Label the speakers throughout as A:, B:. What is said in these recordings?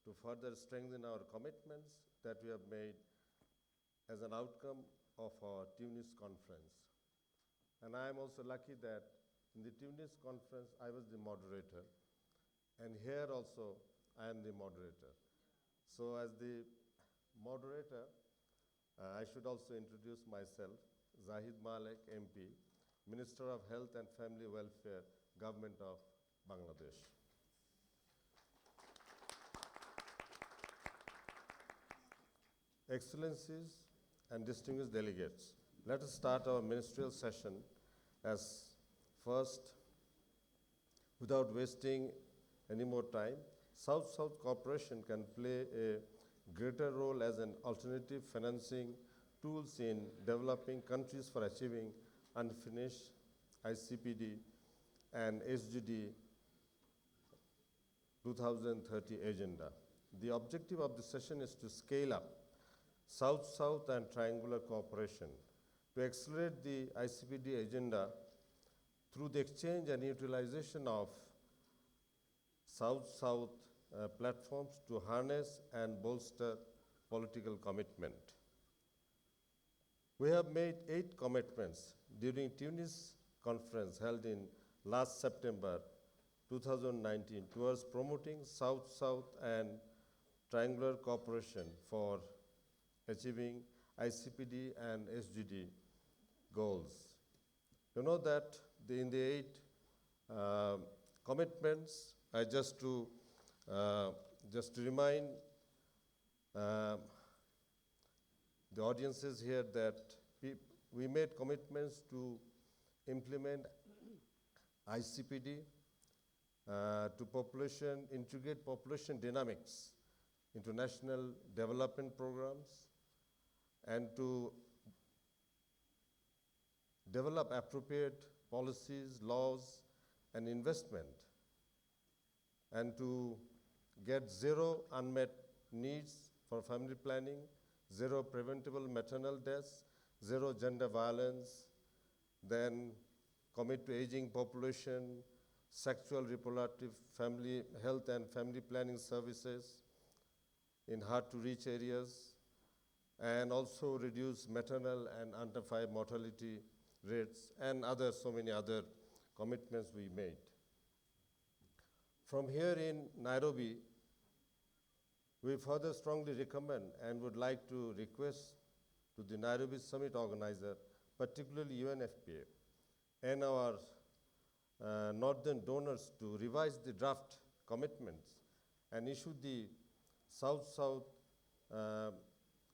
A: to further strengthen our commitments that we have made as an outcome of our Tunis conference. And I am also lucky that in the Tunis conference, I was the moderator, and here also I am the moderator. So as the moderator, I should also introduce myself, Zahid Malek, MP, Minister of Health and Family Welfare, Government of Bangladesh. Excellencies and distinguished delegates, let us start our ministerial session as first, without wasting any more time. South-South cooperation can play a greater role as an alternative financing tools in developing countries for achieving unfinished ICPD and SDG 2030 agenda. The objective of the session is to scale up South-South and triangular cooperation to accelerate the ICPD agenda through the exchange and utilization of South-South platforms to harness and bolster political commitment. We have made 8 commitments during Tunis conference held in last September 2019 towards promoting South-South and triangular cooperation for achieving ICPD and SDG goals. You know that in the 8 commitments, just to remind the audiences here that we made commitments to implement ICPD, to integrate population dynamics into national development programs, and to develop appropriate policies, laws, and investment, and to get zero unmet needs for family planning, zero preventable maternal deaths, zero gender violence, then commit to aging population, sexual reproductive family health and family planning services in hard-to-reach areas, and also reduce maternal and under 5 mortality rates, and so many other commitments we made. From here in Nairobi, we further strongly recommend and would like to request to the Nairobi Summit organizer, particularly UNFPA, and our northern donors to revise the draft commitments and issue the South-South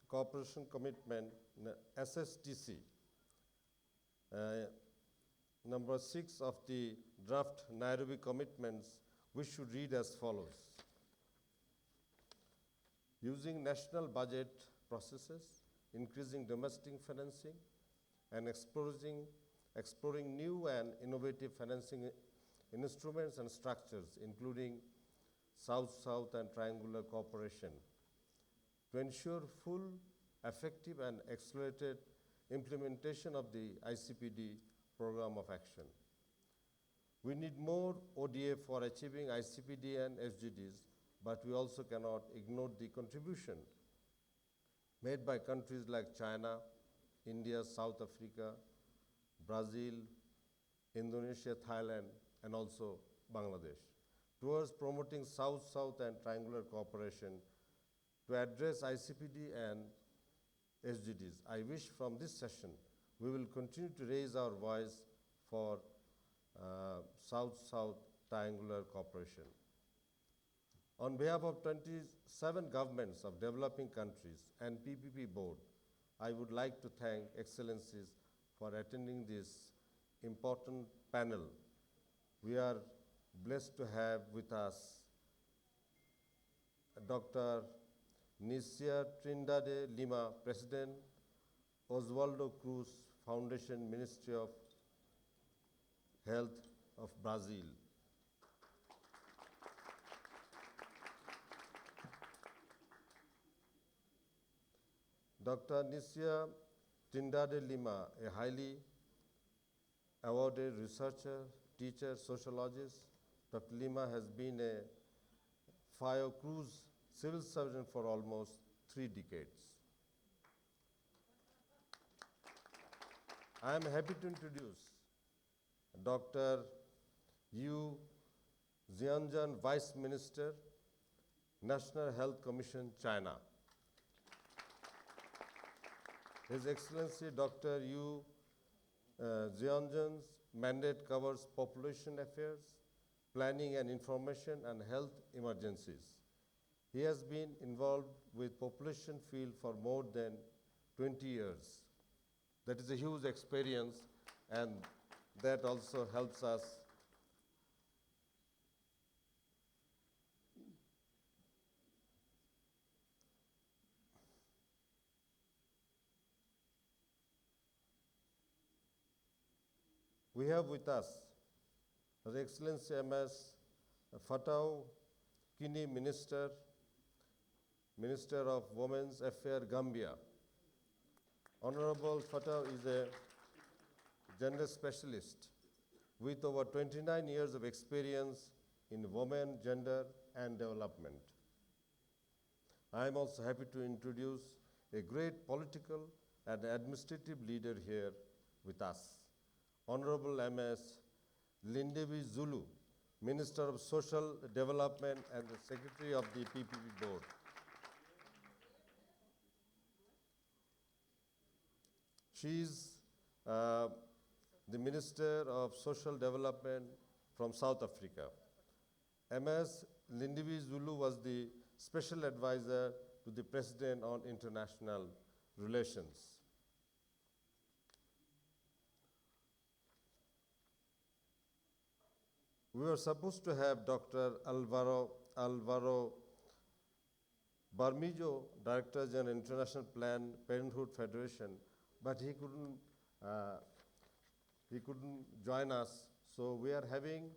A: Cooperation Commitment, SSTC, number 6 of the draft Nairobi commitments, which should read as follows. Using national budget processes, increasing domestic financing, and exploring new and innovative financing instruments and structures, including South-South and triangular cooperation, to ensure full, effective, and accelerated implementation of the ICPD program of action. We need more ODA for achieving ICPD and SDGs, but we also cannot ignore the contribution made by countries like China, India, South Africa, Brazil, Indonesia, Thailand, and also Bangladesh towards promoting South-South and triangular cooperation to address ICPD and SDGs. I wish from this session we will continue to raise our voice for South-South triangular cooperation. On behalf of 27 governments of developing countries and PPP board, I would like to thank Excellencies for attending this important panel. We are blessed to have with us Dr. Nicia Trindade Lima, President, Oswaldo Cruz Foundation, Ministry of Health of Brazil. Dr. Nicia Trindade Lima, a highly awarded researcher, teacher, sociologist. Dr. Lima has been a Fiocruz civil servant for almost 3 decades. I am happy to introduce Dr. Yu Jianzhen, Vice Minister, National Health Commission, China. His Excellency Dr. Yu Jianzhen's mandate covers population affairs, planning and information, and health emergencies. He has been involved with population field for more than 20 years. That is a huge experience, and that also helps us. We have with us His Excellency MS Fatou Kini, Minister of Women's Affairs, Gambia. Honorable Fatou is a gender specialist with over 29 years of experience in women, gender, and development. I am also happy to introduce a great political and administrative leader here with us, Honorable MS Lindiwe Zulu, Minister of Social Development and the Secretary of the PPP Board. She is the Minister of Social Development from South Africa. MS Lindiwe Zulu was the Special Advisor to the President on International Relations. We were supposed to have Dr. Alvaro Barmijo, Director General International Planned Parenthood Federation, but he couldn't join us. So we are having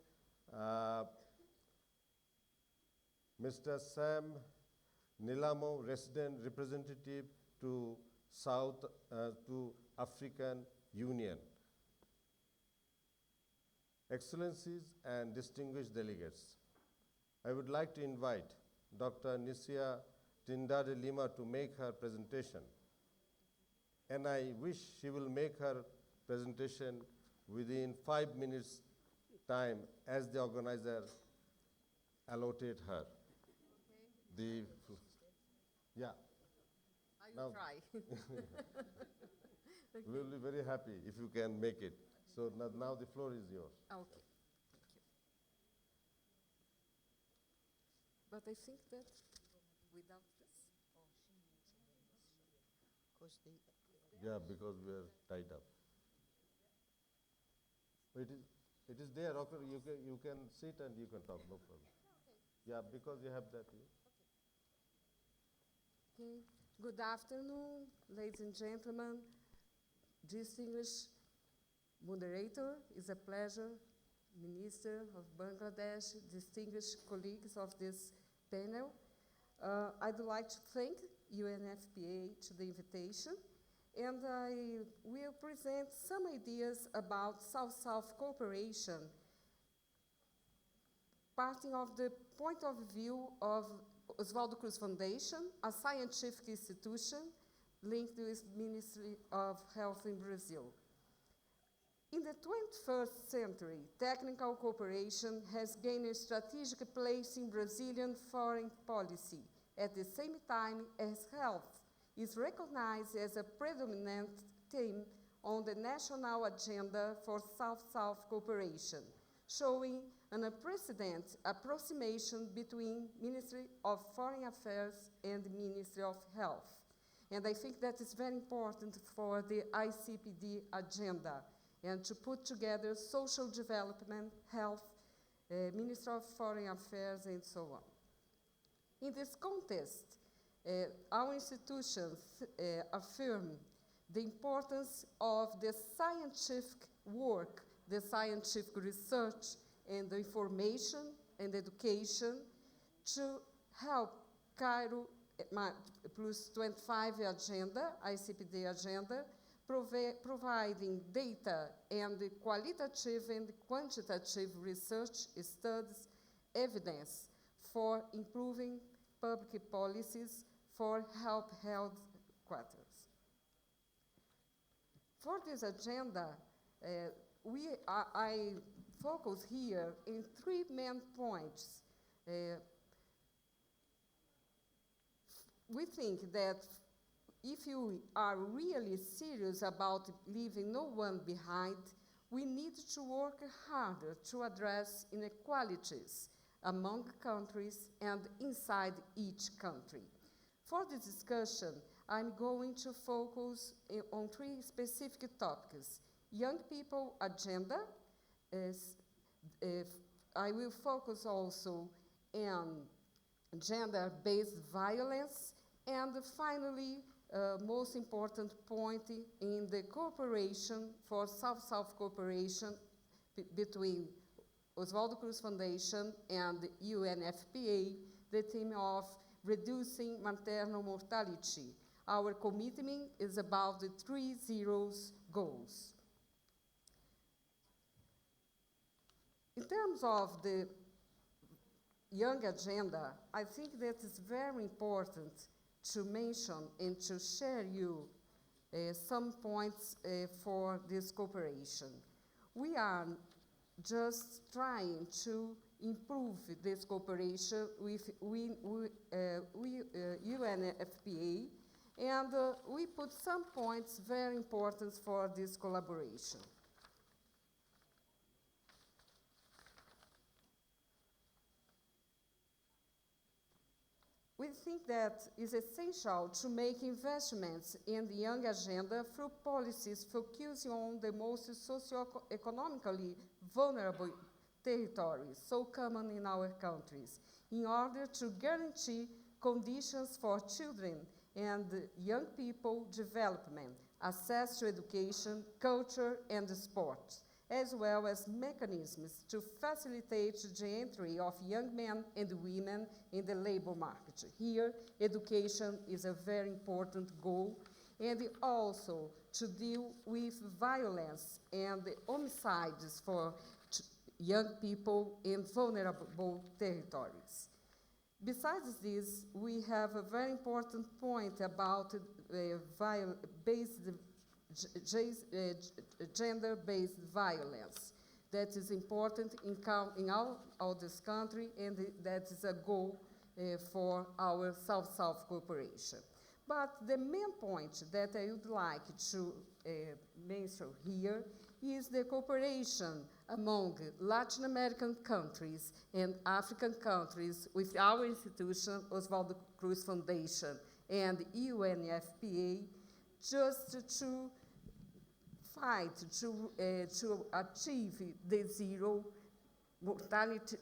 A: Mr. Sam Nilamo, resident representative to African Union. Excellencies and distinguished delegates, I would like to invite Dr. Nisia Tindade Lima to make her presentation. And I wish she will make her presentation within 5 minutes time as the organizer allotted her.
B: Okay.
A: Yeah.
B: I will try.
A: We will be very happy if you can make it. So now the floor is yours.
B: Okay, thank you. But I think that without this, because they.
A: Yeah, because we are tied up. It is there. Okay, you can sit and you can talk. No problem. Yeah, because you have that.
B: Okay. Good afternoon, ladies and gentlemen. Distinguished moderator, it's a pleasure. Minister of Bangladesh, distinguished colleagues of this panel. I'd like to thank UNFPA to the invitation, and I will present some ideas about South-South cooperation, parting of the point of view of Oswaldo Cruz Foundation, a scientific institution linked with Ministry of Health in Brazil. In the 21st century, technical cooperation has gained a strategic place in Brazilian foreign policy, at the same time as health is recognized as a predominant theme on the national agenda for South-South cooperation, showing an unprecedented approximation between Ministry of Foreign Affairs and the Ministry of Health. And I think that is very important for the ICPD agenda, and to put together social development, health, Ministry of Foreign Affairs, and so on. In this context, our institutions affirm the importance of the scientific work, the scientific research, and the information and education to help Cairo Plus 25 agenda, ICPD agenda, providing data and qualitative and quantitative research studies, evidence for improving public policies for health quarters. For this agenda, I focus here in three main points. We think that if you are really serious about leaving no one behind, we need to work harder to address inequalities among countries and inside each country. For this discussion, I'm going to focus on three specific topics. Young people agenda. I will focus also on gender-based violence, and finally, most important point in the cooperation for South-South cooperation between Oswaldo Cruz Foundation and UNFPA, the theme of reducing maternal mortality. Our commitment is about the 3 zeros goals. In terms of the young agenda, I think that it's very important to mention and to share you some points for this cooperation. We are just trying to improve this cooperation with UNFPA, and we put some points very important for this collaboration. We think that it's essential to make investments in the young agenda through policies focusing on the most socio-economically vulnerable territories, so common in our countries, in order to guarantee conditions for children and young people development, access to education, culture, and sport, as well as mechanisms to facilitate the entry of young men and women in the labor market. Here, education is a very important goal, and also to deal with violence and homicides for young people in vulnerable territories. Besides this, we have a very important point about gender-based violence that is important in all this country, and that is a goal for our South-South cooperation. But the main point that I would like to mention here is the cooperation among Latin American countries and African countries with our institution, Oswaldo Cruz Foundation, and UNFPA, just to fight to achieve the zero mortality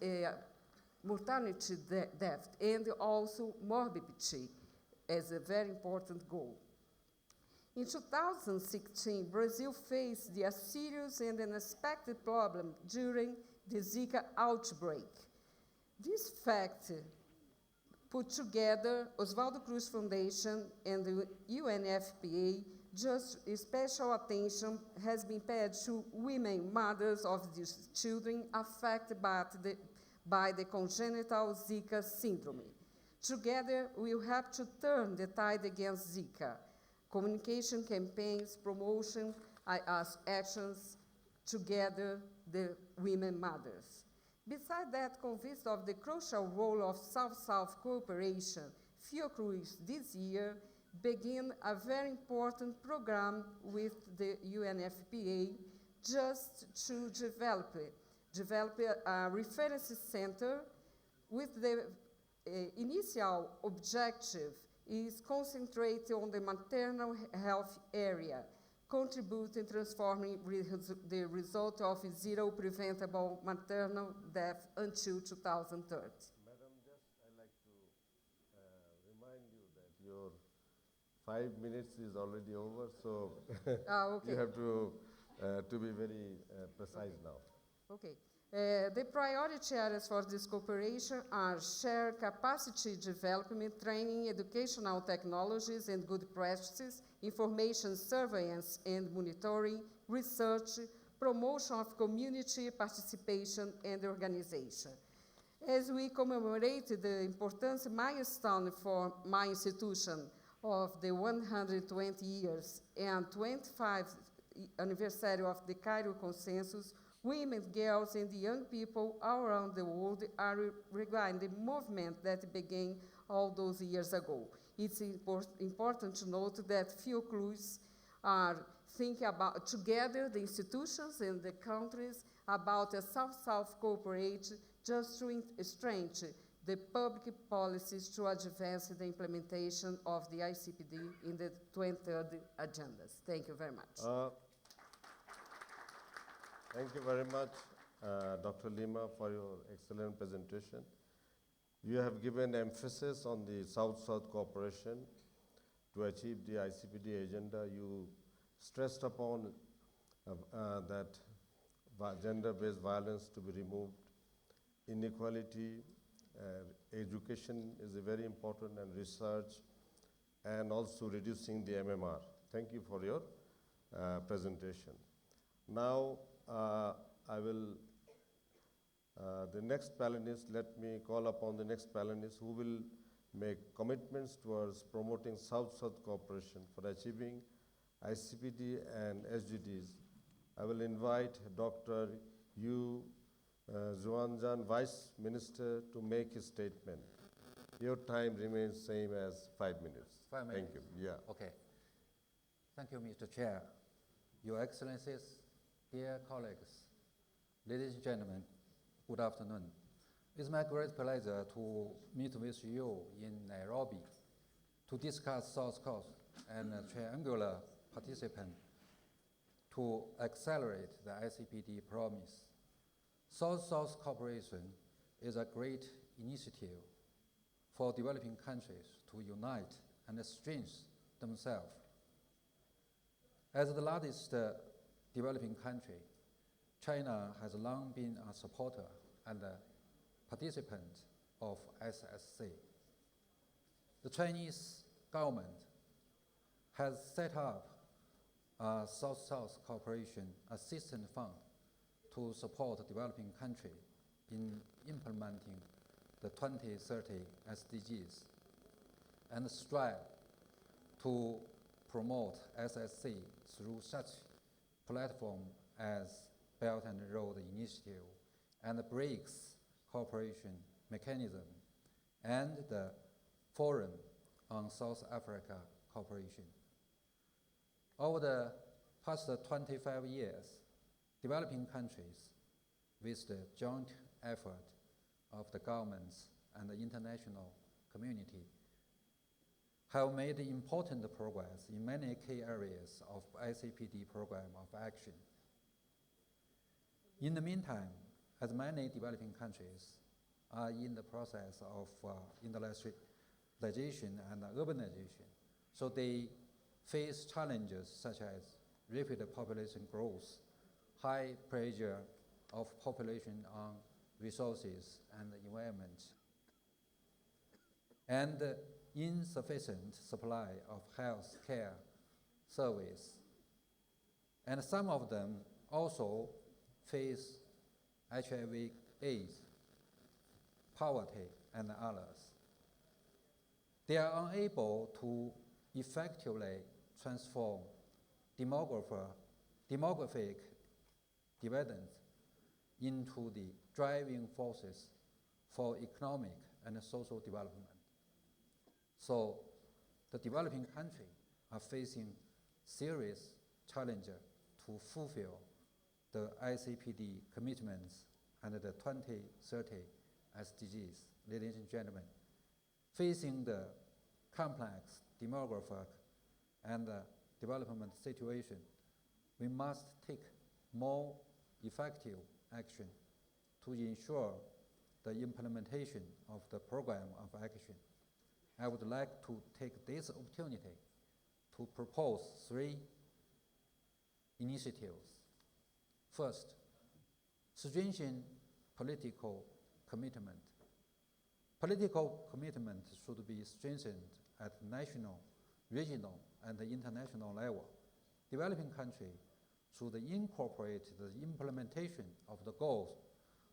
B: death, and also morbidity as a very important goal. In 2016, Brazil faced a serious and unexpected problem during the Zika outbreak. This fact put together Oswaldo Cruz Foundation and the UNFPA. Just special attention has been paid to women, mothers of these children affected by the congenital Zika syndrome. Together, we will have to turn the tide against Zika. Communication campaigns, promotion, actions, together the women mothers. Besides that, convinced of the crucial role of South-South cooperation, Fiocruz this year began a very important program with the UNFPA just to develop a reference center with the initial objective is concentrated on the maternal health area, contributing transforming the result of zero preventable maternal death until 2030.
A: Madam, just I'd like to remind you that your 5 minutes is already over, so
B: Okay.
A: you have to be very precise now.
B: Okay. The priority areas for this cooperation are shared capacity development, training, educational technologies and good practices, information surveillance and monitoring, research, promotion of community participation and organization. As we commemorate the important milestone for my institution of the 120 years and 25th anniversary of the Cairo Consensus, women, girls, and young people all around the world are regarding the movement that began all those years ago. It's important to note that Fiocruz are thinking about together the institutions and the countries about a South-South cooperation just to strengthen the public policies to advance the implementation of the ICPD in the 23rd agendas. Thank you very much.
A: Thank you very much, Dr. Lima, for your excellent presentation. You have given emphasis on the South-South cooperation to achieve the ICPD agenda. You stressed upon that gender-based violence to be removed, inequality, education is very important, and research, and also reducing the MMR. Thank you for your presentation. Now, the next panelist, let me call upon the next panelist who will make commitments towards promoting South-South cooperation for achieving ICPD and SDGs. I will invite Dr. Yu Zhuanzhan, Vice Minister, to make his statement. Your time remains same as 5 minutes.
C: 5 minutes?
A: Thank you. Yeah.
C: Okay. Thank you, Mr. Chair. Your Excellencies, dear colleagues, ladies and gentlemen, good afternoon. It's my great pleasure to meet with you in Nairobi to discuss South Coast and triangular participation to accelerate the ICPD promise. South-South cooperation is a great initiative for developing countries to unite and strengthen themselves. As the largest developing country, China has long been a supporter and a participant of SSC. The Chinese government has set up a South-South Cooperation Assistance Fund to support developing countries in implementing the 2030 SDGs and strive to promote SSC through such platforms as Belt and Road Initiative and the BRICS Cooperation Mechanism and the Forum on South Africa Cooperation. Over the past 25 years, developing countries, with the joint effort of the governments and the international community, have made important progress in many key areas of ICPD program of action. In the meantime, as many developing countries are in the process of industrialization and urbanization, so they face challenges such as rapid population growth, high pressure of population on resources and the environment, and insufficient supply of health care service. And some of them also face HIV/AIDS, poverty, and others. They are unable to effectively transform demographic dividends into the driving forces for economic and social development. So the developing countries are facing serious challenges to fulfill the ICPD commitments and the 2030 SDGs. Ladies and gentlemen, facing the complex demographic and development situation, we must take more effective action to ensure the implementation of the program of action. I would like to take this opportunity to propose 3 initiatives. First, strengthen political commitment. Political commitment should be strengthened at national, regional, and international level. Developing countries should incorporate the implementation of the goals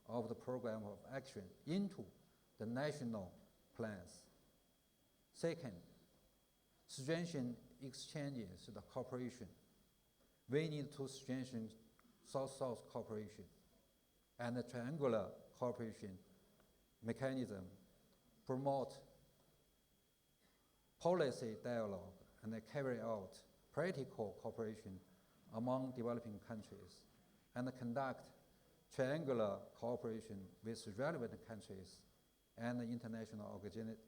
C: of the program of action into the national plans. Second, strengthen exchanges, the cooperation. We need to strengthen South-South cooperation and the triangular cooperation mechanism, promote policy dialogue and carry out practical cooperation among developing countries, and conduct triangular cooperation with relevant countries and international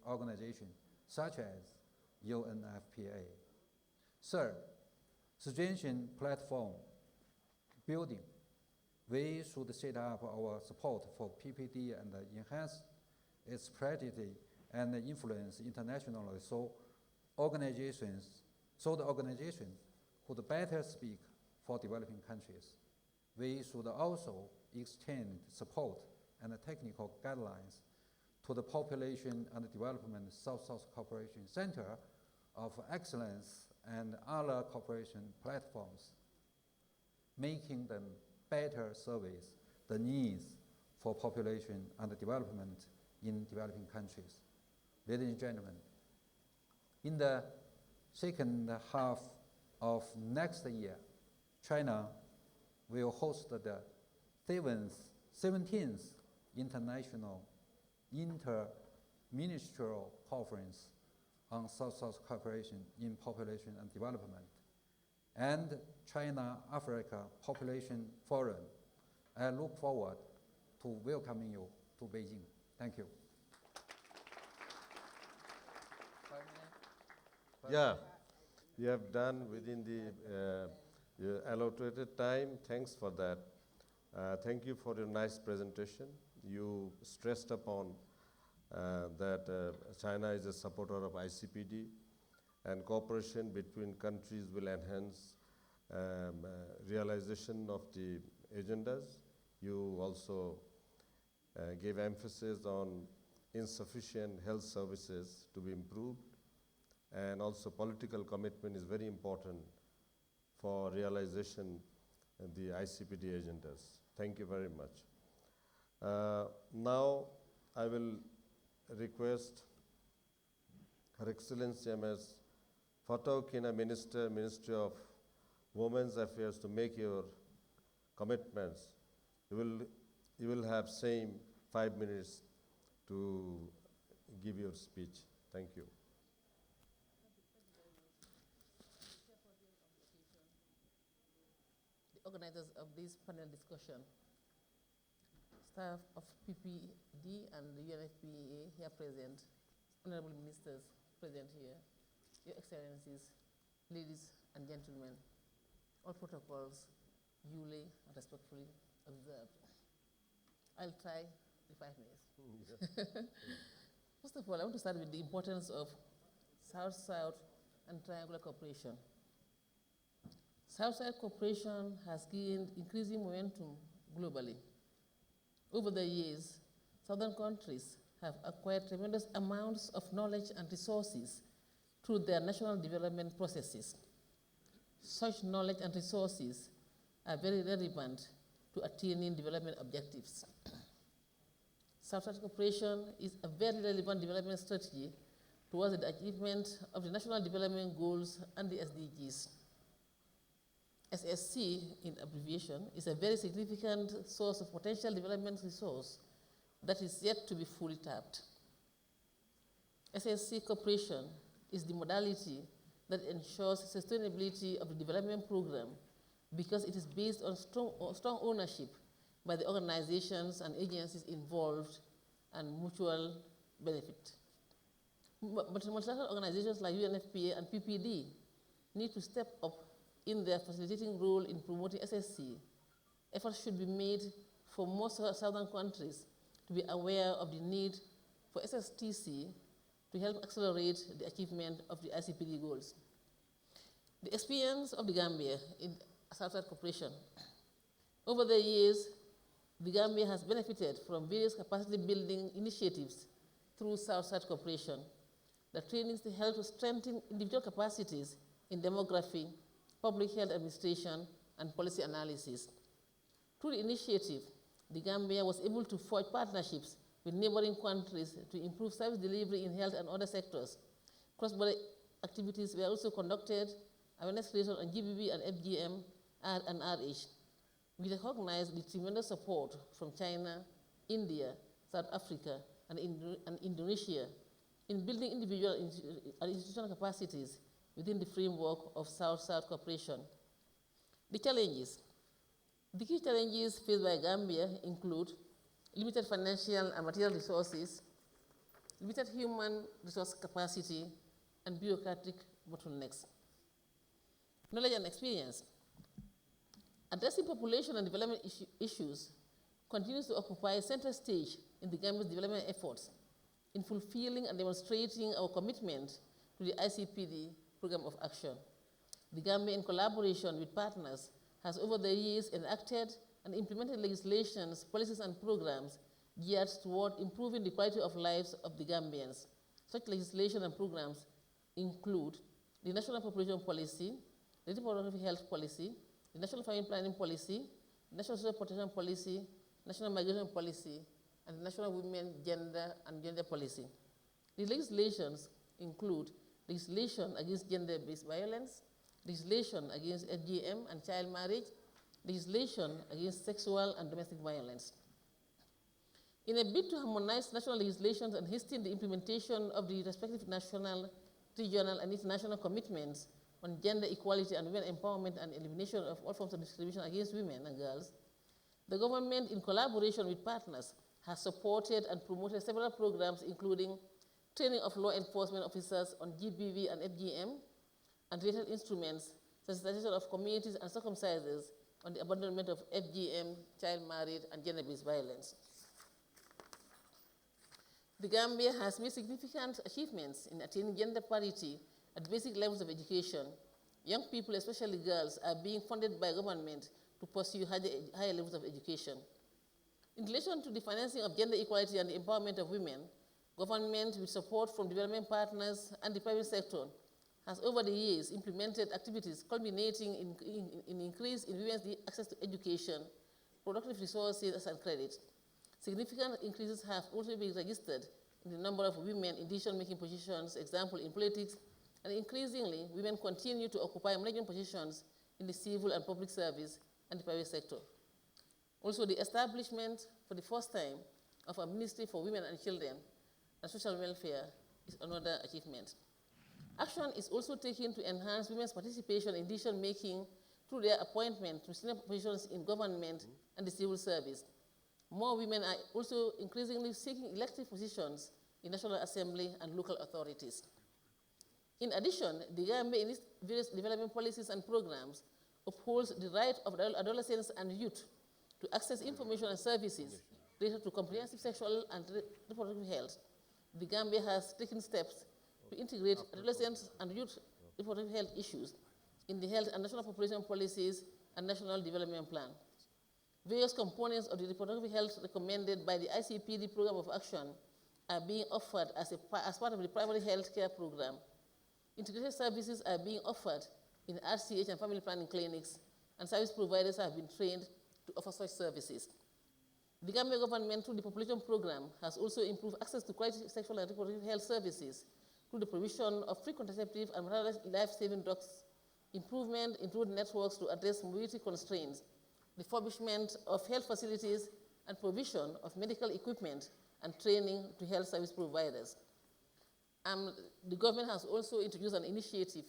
C: organizations such as UNFPA. Third, strengthen platform building. We should set up our support for PPD and enhance its practically and influence internationally so the organization could better speak for developing countries. We should also extend support and technical guidelines to the Population and Development South-South Cooperation Center of Excellence and other cooperation platforms, making them better service the needs for population and development in developing countries. Ladies and gentlemen, in the second half of next year, China will host the 17th International Interministerial Conference on South-South Cooperation in Population and Development, and China-Africa Population Forum. I look forward to welcoming you to Beijing. Thank you.
A: Yeah, you have done within the your allocated time. Thanks for that. Thank you for your nice presentation. You stressed upon that China is a supporter of ICPD, and cooperation between countries will enhance realization of the agendas. You also gave emphasis on insufficient health services to be improved, and also political commitment is very important for realization of the ICPD agendas. Thank you very much. Now I will request Her Excellency Ms. Fatou Kina, Ministry of Women's Affairs, to make your commitments. You will have same 5 minutes to give your speech. Thank you.
D: The organizers of this panel discussion, staff of PPD and the UNFPA here present, honorable ministers present here, your excellencies, ladies and gentlemen, all protocols duly and respectfully observed. I'll try the 5 minutes. First of all, I want to start with the importance of South-South and triangular cooperation. South-South cooperation has gained increasing momentum globally. Over the years, southern countries have acquired tremendous amounts of knowledge and resources through their national development processes. Such knowledge and resources are very relevant to attaining development objectives. South-South cooperation is a very relevant development strategy towards the achievement of the National Development Goals and the SDGs. SSC, in abbreviation, is a very significant source of potential development resource that is yet to be fully tapped. SSC cooperation is the modality that ensures sustainability of the development program because it is based on strong ownership by the organizations and agencies involved and mutual benefit. But multilateral organizations like UNFPA and PPD need to step up in their facilitating role in promoting SSC. Efforts should be made for most southern countries to be aware of the need for SSTC to help accelerate the achievement of the ICPD goals. The experience of the Gambia in South-South cooperation. Over the years, the Gambia has benefited from various capacity building initiatives through South-South cooperation. The trainings to help to strengthen individual capacities in demography, public health administration, and policy analysis. Through the initiative, the Gambia was able to forge partnerships with neighboring countries to improve service delivery in health and other sectors. Cross-border activities were also conducted, awareness creation on GBV and FGM and RH. We recognize the tremendous support from China, India, South Africa, and Indonesia in building individual and institutional capacities within the framework of South-South cooperation. The challenges. The key challenges faced by Gambia include limited financial and material resources, limited human resource capacity, and bureaucratic bottlenecks. Knowledge and experience. Addressing population and development issues continues to occupy a center stage in the Gambia's development efforts in fulfilling and demonstrating our commitment to the ICPD Program of Action. The Gambia, in collaboration with partners, has over the years enacted and implemented legislations, policies, and programs geared toward improving the quality of lives of the Gambians. Such legislation and programs include the National Population Policy, the Reproductive Health Policy, the National Family Planning Policy, the National Social Protection Policy, National Migration Policy, and the National Women, Gender, and Gender Policy. The legislations include legislation against gender-based violence, legislation against FGM and child marriage, legislation against sexual and domestic violence. In a bid to harmonize national legislations and hasten the implementation of the respective national, regional, and international commitments on gender equality and women empowerment and elimination of all forms of discrimination against women and girls, the government, in collaboration with partners, has supported and promoted several programs, including training of law enforcement officers on GBV and FGM, and related instruments, sensitization of communities and circumcisers on the abandonment of FGM, child marriage, and gender-based violence. The Gambia has made significant achievements in attaining gender parity at basic levels of education. Young people, especially girls, are being funded by government to pursue higher levels of education. In relation to the financing of gender equality and the empowerment of women, government, with support from development partners and the private sector, has over the years implemented activities culminating in increase in women's access to education, productive resources, and credit. Significant increases have also been registered in the number of women in decision-making positions, example in politics, and increasingly, women continue to occupy management positions in the civil and public service and the private sector. Also, the establishment for the first time of a Ministry for Women and Children and Social Welfare is another achievement. Action is also taken to enhance women's participation in decision-making through their appointment to senior positions in government and the civil service. More women are also increasingly seeking elective positions in National Assembly and local authorities. In addition, the Gambia, in its various development policies and programs, upholds the right of adolescents and youth to access information and services related to comprehensive sexual and reproductive health. The Gambia has taken steps to integrate adolescents and youth reproductive health issues in the health and national population policies and national development plan. Various components of the reproductive health recommended by the ICPD Program of Action are being offered as part of the primary health care program. Integrated services are being offered in RCH and family planning clinics, and service providers have been trained to offer such services. The Gambia government, through the population program, has also improved access to quality sexual and reproductive health services through the provision of free contraceptive and life-saving drugs, improvement in road networks to address mobility constraints, refurbishment of health facilities, and provision of medical equipment and training to health service providers. The government has also introduced an initiative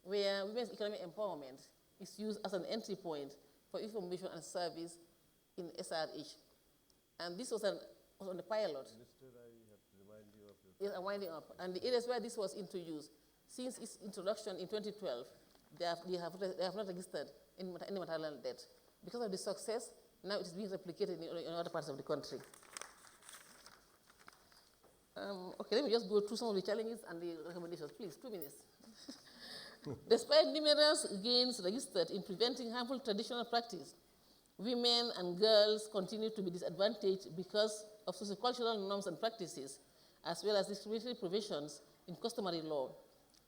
D: where women's economic empowerment is used as an entry point for information and service in SRH. And this was on the pilot.
A: Minister, I have to remind you of your...
D: Yes, I'm winding up. And the areas where this was introduced, since its introduction in 2012, they have not registered any maternal death. Because of the success, now it is being replicated in other parts of the country. Okay, let me just go through some of the challenges and the recommendations. Please, 2 minutes. Despite numerous gains registered in preventing harmful traditional practice, women and girls continue to be disadvantaged because of sociocultural norms and practices, as well as discriminatory provisions in customary law,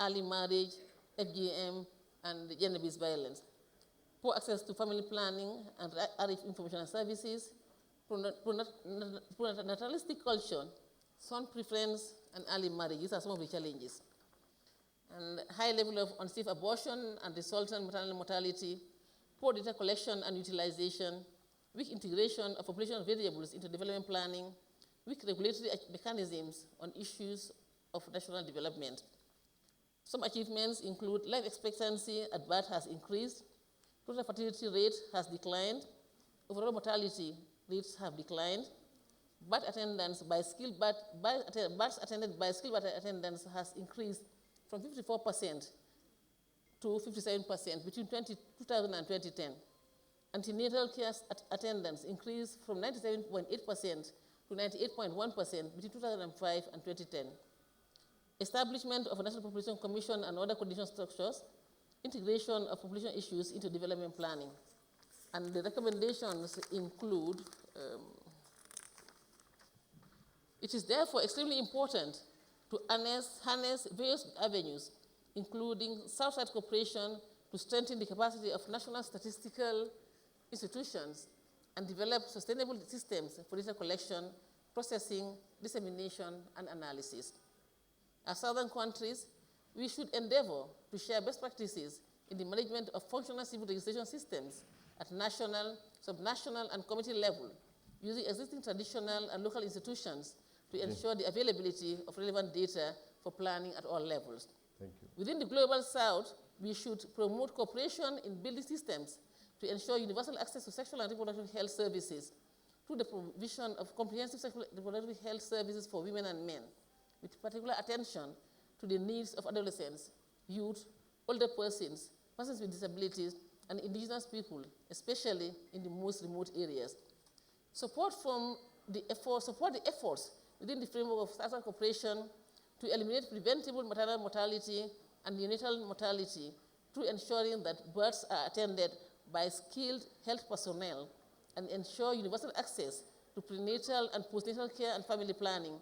D: early marriage, FGM, and gender-based violence. Poor access to family planning and RF information and services, pronatalistic culture, son preference, and early marriage. These are some of the challenges. And high level of unsafe abortion and resultant maternal mortality, poor data collection and utilization, weak integration of population variables into development planning, weak regulatory mechanisms on issues of national development. Some achievements include life expectancy at birth has increased, total fertility rate has declined, overall mortality rates have declined, birth attendance by skilled births attended by skilled birth attendants has increased from 54% to 57% between 2000 and 2010. Antenatal care attendance increased from 97.8% to 98.1% between 2005 and 2010. Establishment of a National Population Commission and other coordination structures, integration of population issues into development planning. And the recommendations include, it is therefore extremely important to harness various avenues, including South-Side cooperation to strengthen the capacity of national statistical institutions and develop sustainable systems for data collection, processing, dissemination, and analysis. As southern countries, we should endeavor to share best practices in the management of functional civil registration systems at national, subnational, and community level, using existing traditional and local institutions to ensure the availability of relevant data for planning at all levels.
A: Thank you.
D: Within the Global South, we should promote cooperation in building systems to ensure universal access to sexual and reproductive health services through the provision of comprehensive sexual and reproductive health services for women and men, with particular attention to the needs of adolescents, youth, older persons, persons with disabilities, and indigenous people, especially in the most remote areas. Support the efforts within the framework of South-Side cooperation to eliminate preventable maternal mortality and neonatal mortality through ensuring that births are attended by skilled health personnel and ensure universal access to prenatal and postnatal care and family planning,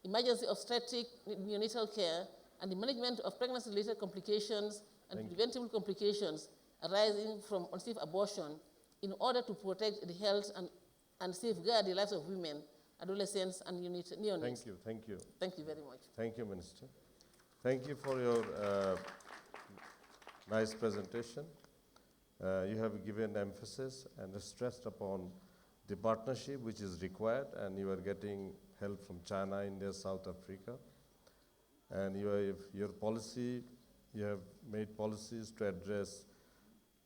D: emergency obstetric neonatal care, and the management of pregnancy-related complications and preventable complications arising from unsafe abortion in order to protect the health and safeguard the lives of women, adolescents, and neonates.
A: Thank you, thank you.
D: Thank you very much.
A: Thank you, Minister. Thank you for your nice presentation. You have given emphasis and stressed upon the partnership which is required, and you are getting help from China, India, South Africa. And your policy, you have made policies to address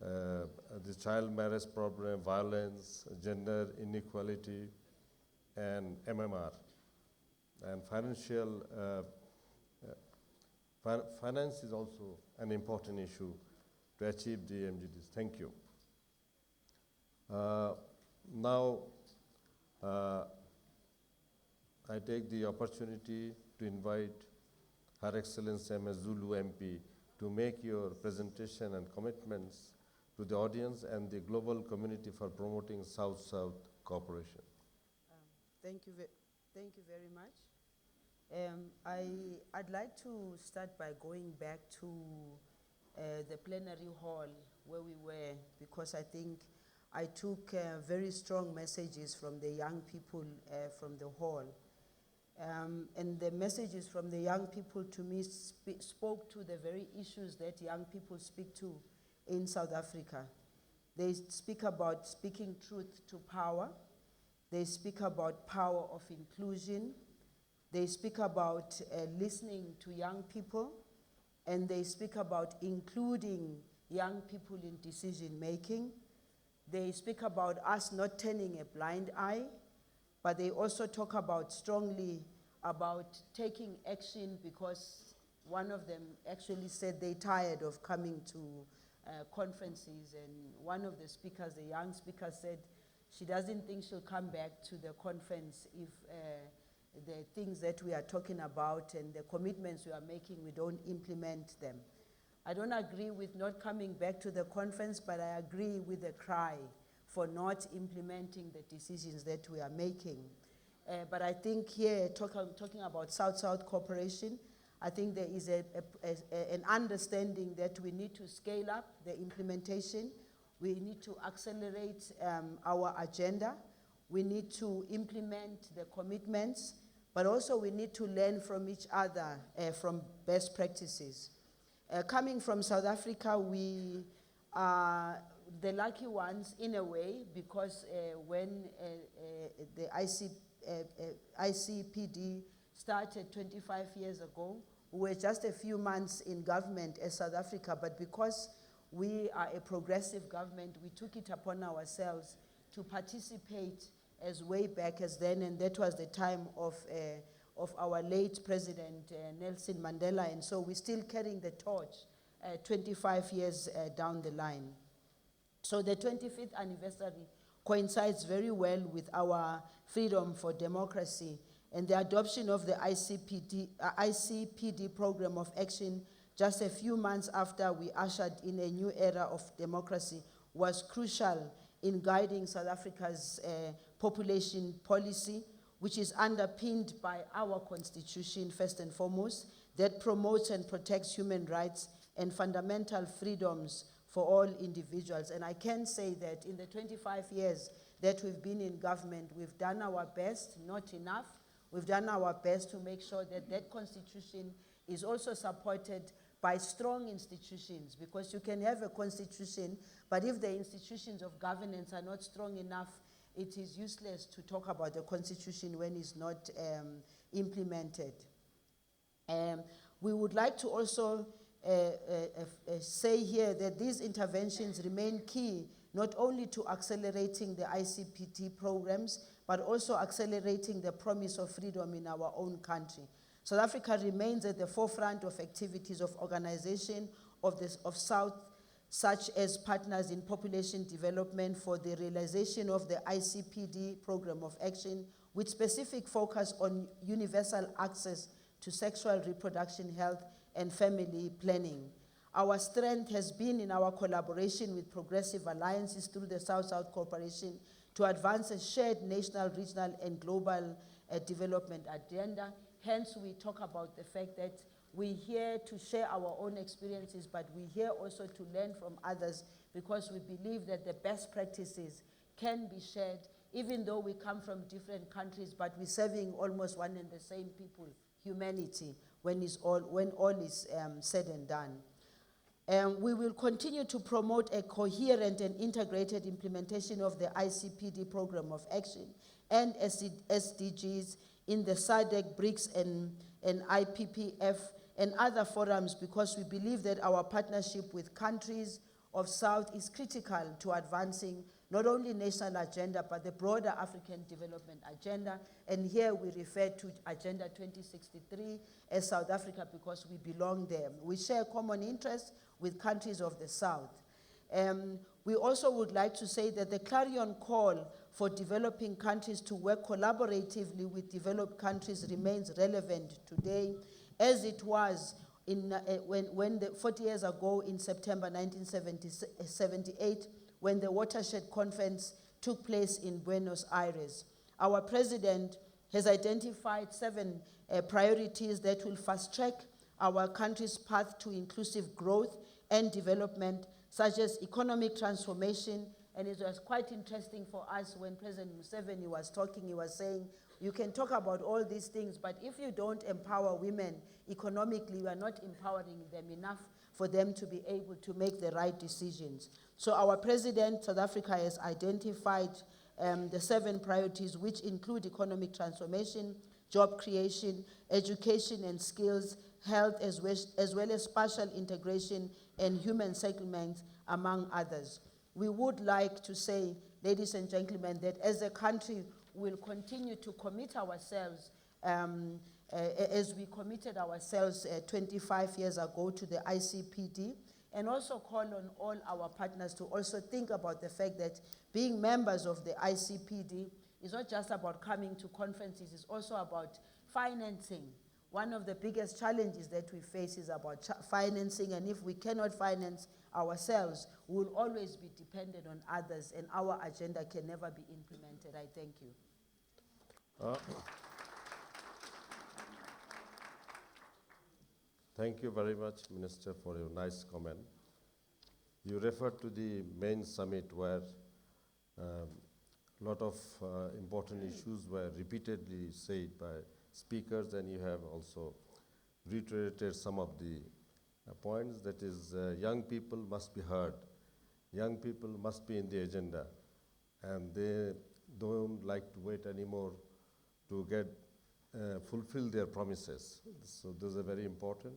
A: the child marriage problem, violence, gender inequality, and MMR. And finance is also an important issue to achieve the MGDs. Thank you. Now, I take the opportunity to invite Her Excellency M.S. Zulu MP to make your presentation and commitments to the audience and the global community for promoting South-South cooperation.
E: Thank you very much. I'd like to start by going back to the plenary hall where we were, because I think I took very strong messages from the young people from the hall. And the messages from the young people to me spoke to the very issues that young people speak to in South Africa. They speak about speaking truth to power. They speak about power of inclusion. They speak about listening to young people. And they speak about including young people in decision making. They speak about us not turning a blind eye, but they also talk about strongly about taking action, because one of them actually said they're tired of coming to conferences, and one of the speakers, the young speaker, said she doesn't think she'll come back to the conference if the things that we are talking about and the commitments we are making, we don't implement them. I don't agree with not coming back to the conference, but I agree with the cry for not implementing the decisions that we are making. But I think here, talking about South-South cooperation, I think there is an understanding that we need to scale up the implementation. We need to accelerate our agenda. we need to implement the commitments, but also we need to learn from each other, from best practices. Coming from South Africa, we are the lucky ones in a way, because when the ICPD started 25 years ago, we were just a few months in government as South Africa, but because we are a progressive government, we took it upon ourselves to participate as way back as then, and that was the time of our late President Nelson Mandela, and so we're still carrying the torch 25 years down the line. So the 25th anniversary coincides very well with our Freedom for Democracy and the adoption of the ICPD program of action just a few months after we ushered in a new era of democracy was crucial in guiding South Africa's population policy, which is underpinned by our constitution first and foremost, that promotes and protects human rights and fundamental freedoms for all individuals. And I can say that in the 25 years that we've been in government, we've done our best, not enough. We've done our best to make sure that that constitution is also supported by strong institutions, because you can have a constitution, but if the institutions of governance are not strong enough, it is useless to talk about the constitution when it's not implemented. We would like to also say here that these interventions remain key, not only to accelerating the ICPD programs, but also accelerating the promise of freedom in our own country. South Africa remains at the forefront of activities of organization of South, such as Partners in Population Development for the realization of the ICPD program of action, with specific focus on universal access to sexual reproduction health and family planning. Our strength has been in our collaboration with progressive alliances through the South-South Cooperation to advance a shared national, regional, and global development agenda. Hence, we talk about the fact that we're here to share our own experiences, but we're here also to learn from others, because we believe that the best practices can be shared, even though we come from different countries, but we're serving almost one and the same people, humanity, when all is said and done. We will continue to promote a coherent and integrated implementation of the ICPD program of action and SDGs in the SADC, BRICS, and IPPF and other forums, because we believe that our partnership with countries of South is critical to advancing not only national agenda, but the broader African development agenda. And here we refer to Agenda 2063 as South Africa, because we belong there. We share common interests with countries of the South. We also would like to say that the clarion call for developing countries to work collaboratively with developed countries remains relevant today, as it was when 40 years ago in September 1978, when the Watershed Conference took place in Buenos Aires. Our president has identified 7 priorities that will fast-track our country's path to inclusive growth and development, such as economic transformation. And it was quite interesting for us when President Museveni was talking, he was saying, you can talk about all these things, but if you don't empower women economically, you are not empowering them enough for them to be able to make the right decisions. So our president, South Africa, has identified the 7 priorities, which include economic transformation, job creation, education and skills, health, as well as spatial integration and human settlements, among others. We would like to say, ladies and gentlemen, that as a country, we'll continue to commit ourselves as we committed ourselves 25 years ago to the ICPD, and also call on all our partners to also think about the fact that being members of the ICPD is not just about coming to conferences, it's also about financing. One of the biggest challenges that we face is about financing, and if we cannot finance ourselves, we will always be dependent on others, and our agenda can never be implemented. I thank you.
A: Thank you very much, Minister, for your nice comment. You referred to the main summit where lot of important issues were repeatedly said by speakers, and you have also reiterated some of the points. That is, young people must be heard. Young people must be in the agenda, and they don't like to wait anymore to get fulfill their promises. So those are very important.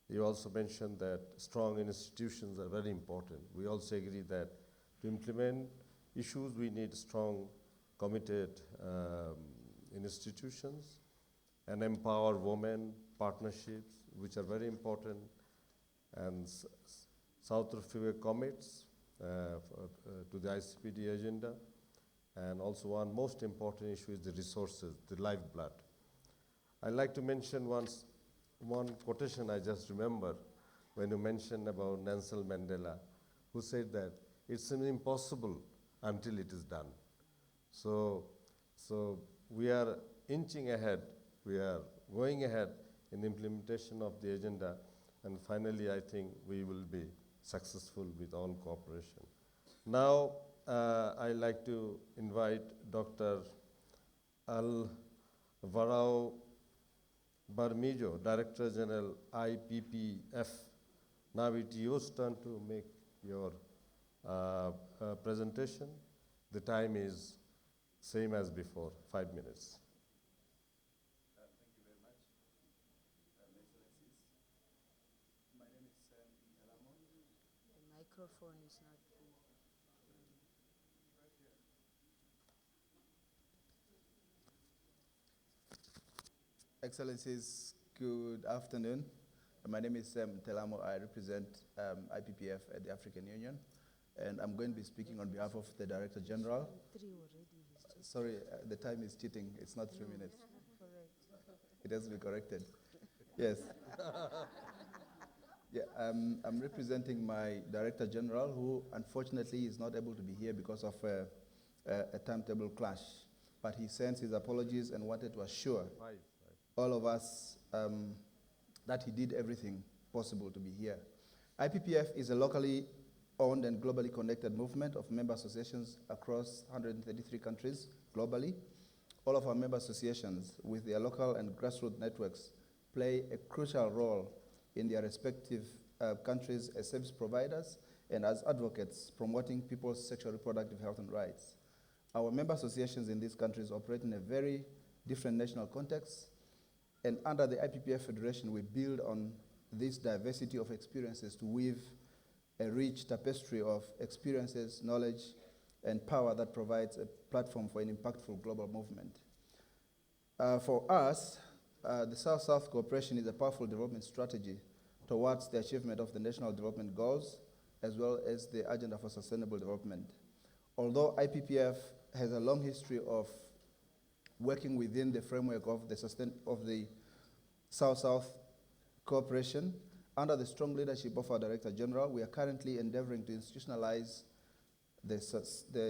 A: You also mentioned that strong institutions are very important. We also agree that to implement issues, we need strong, committed institutions and empower women partnerships, which are very important, and South Africa commits to the ICPD agenda. And also one most important issue is the resources, the lifeblood. I'd like to mention one quotation I just remember when you mentioned about Nelson Mandela, who said that it's impossible until it is done. So we are inching ahead, we are going ahead in the implementation of the agenda, and finally I think we will be successful with all cooperation. Now I'd like to invite Dr. Alvaro Bermejo, Director General IPPF. Now it's your turn to make your presentation. The time is same as before, 5 minutes.
F: Thank you very much, Excellencies. My name is Ntelamo.
E: The microphone is not.
F: Excellencies, good afternoon. My name is Ntelamo. I represent IPPF at the African Union, and I'm going to be speaking on behalf of the Director General.
E: 3 already. He's just
F: Sorry, the time is cheating. It's not 3 minutes.
E: correct.
F: It has to be corrected. Yes. Yeah, I'm representing my Director General, who unfortunately is not able to be here because of a timetable clash. But he sends his apologies and wanted to assure all of us that he did everything possible to be here. IPPF is a locally owned and globally connected movement of member associations across 133 countries globally. All of our member associations with their local and grassroots networks play a crucial role in their respective countries as service providers and as advocates promoting people's sexual reproductive health and rights. Our member associations in these countries operate in a very different national context, and under the IPPF Federation, we build on this diversity of experiences to weave a rich tapestry of experiences, knowledge, and power that provides a platform for an impactful global movement. For us, the South-South cooperation is a powerful development strategy towards the achievement of the National Development Goals, as well as the Agenda for Sustainable Development. Although IPPF has a long history of working within the framework of the South-South cooperation, under the strong leadership of our Director General, we are currently endeavoring to institutionalize the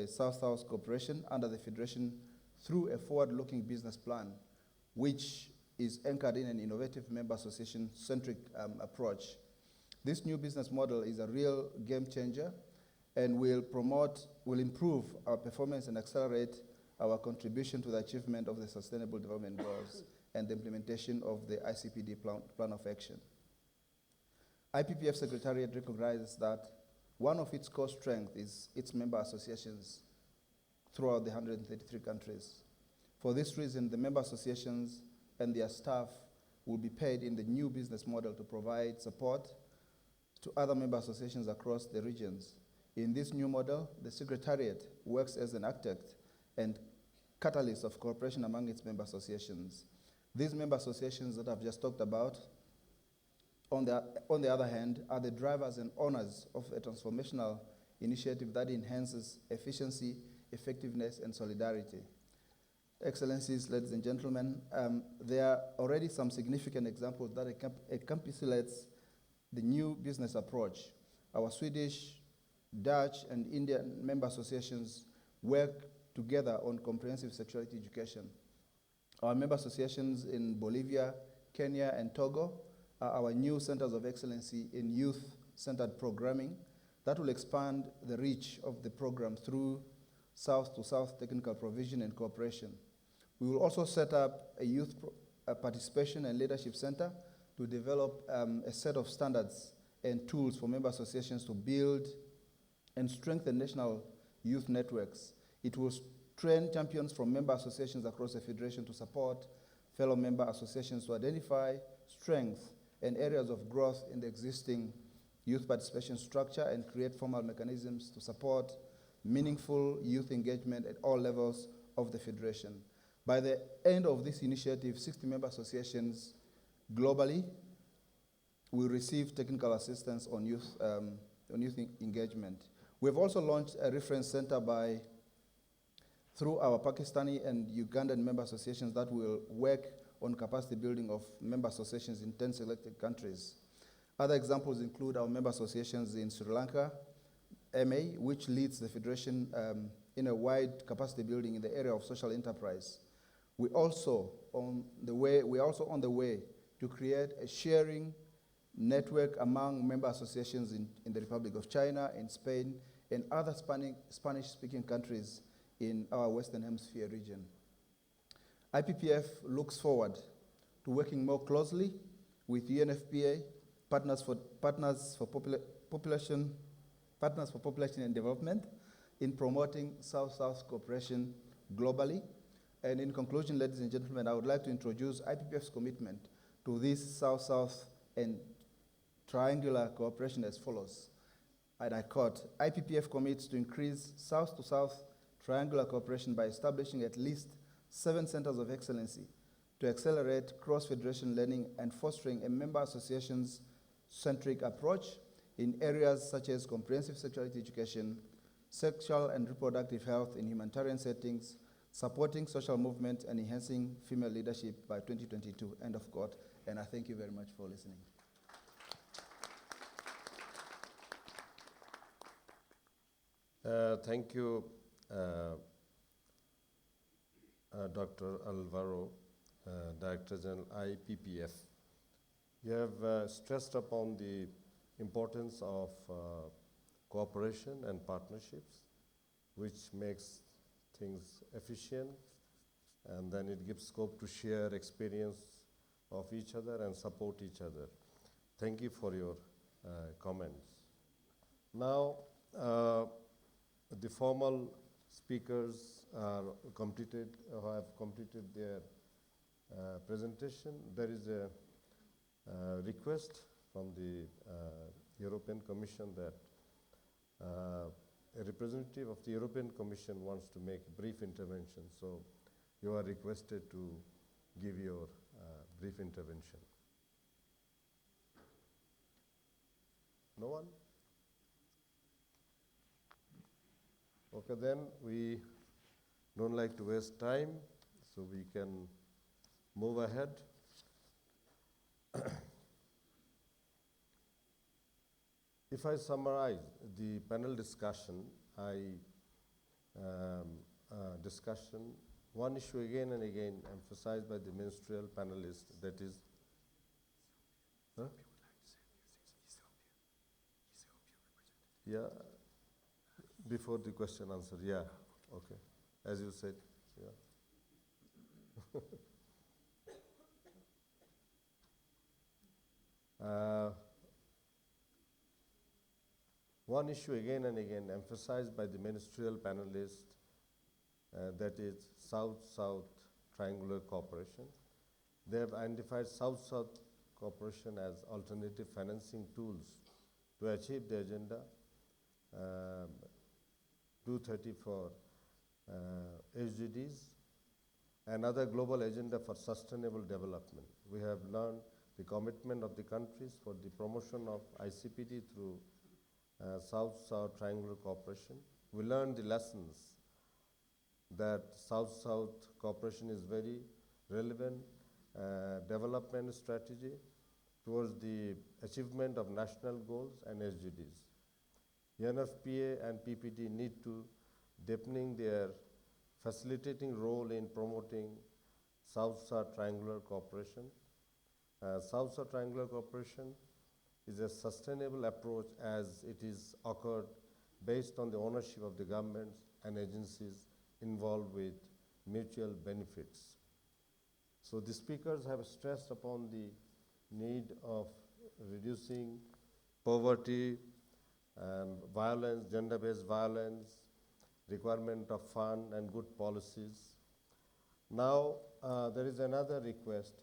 F: South-South cooperation under the Federation through a forward-looking business plan, which is anchored in an innovative member association-centric approach. This new business model is a real game changer and will improve our performance and accelerate our contribution to the achievement of the Sustainable Development Goals and the implementation of the ICPD plan of action. IPPF Secretariat recognizes that one of its core strengths is its member associations throughout the 133 countries. For this reason, the member associations and their staff will be paid in the new business model to provide support to other member associations across the regions. In this new model, the Secretariat works as an architect and catalyst of cooperation among its member associations. These member associations that I've just talked about, on the other hand, are the drivers and owners of a transformational initiative that enhances efficiency, effectiveness, and solidarity. Excellencies, ladies and gentlemen, there are already some significant examples that encapsulates the new business approach. Our Swedish, Dutch, and Indian member associations work together on comprehensive sexuality education. Our member associations in Bolivia, Kenya, and Togo are our new centers of excellency in youth-centered programming that will expand the reach of the program through South-to-South technical provision and cooperation. We will also set up a youth participation and leadership center to develop a set of standards and tools for member associations to build and strengthen national youth networks. It will train champions from member associations across the Federation to support fellow member associations to identify strengths and areas of growth in the existing youth participation structure and create formal mechanisms to support meaningful youth engagement at all levels of the Federation. By the end of this initiative, 60 member associations globally will receive technical assistance on youth engagement. We have also launched a reference center through our Pakistani and Ugandan member associations that will work on capacity building of member associations in 10 selected countries. Other examples include our member associations in Sri Lanka, MA, which leads the Federation in a wide capacity building in the area of social enterprise. We are also on the way to create a sharing network among member associations in the Republic of China, in Spain, and other Spanish-speaking countries in our Western Hemisphere region. IPPF looks forward to working more closely with UNFPA, Partners for Population and Development, in promoting South-South cooperation globally. And in conclusion, ladies and gentlemen, I would like to introduce IPPF's commitment to this South-South and triangular cooperation as follows. And I quote, IPPF commits to increase South-to-South triangular cooperation by establishing at least 7 centers of excellency to accelerate cross-federation learning and fostering a member associations-centric approach in areas such as comprehensive sexuality education, sexual and reproductive health in humanitarian settings, supporting social movement and enhancing female leadership by 2022, end of quote. And I thank you very much for listening.
A: Thank you, Dr. Alvaro, Director General, IPPF. You have stressed upon the importance of cooperation and partnerships, which makes things efficient, and then it gives scope to share experience of each other and support each other. Thank you for your comments. Now, the formal speakers are have completed their presentation. There is a request from the European Commission that a representative of the European Commission wants to make a brief intervention. So you are requested to give your brief intervention. No one? Okay, then we don't like to waste time, so we can move ahead. If I summarize the panel discussion, one issue again and again emphasized by the ministerial panelists, that is, yeah, before the question answer, yeah, okay, as you said, yeah. One issue again and again emphasized by the ministerial panelists, that is South-South triangular cooperation. They have identified South-South cooperation as alternative financing tools to achieve the agenda 230 for SDGs, another global agenda for sustainable development. We have learned the commitment of the countries for the promotion of ICPD through South-South triangular cooperation. We learned the lessons that South-South cooperation is very relevant development strategy towards the achievement of national goals and SDGs. UNFPA and PPD need to deepening their facilitating role in promoting South-South triangular cooperation. South-South triangular cooperation is a sustainable approach as it is occurred based on the ownership of the governments and agencies involved with mutual benefits. So the speakers have stressed upon the need of reducing poverty and violence, gender-based violence, requirement of fund and good policies. Now, there is another request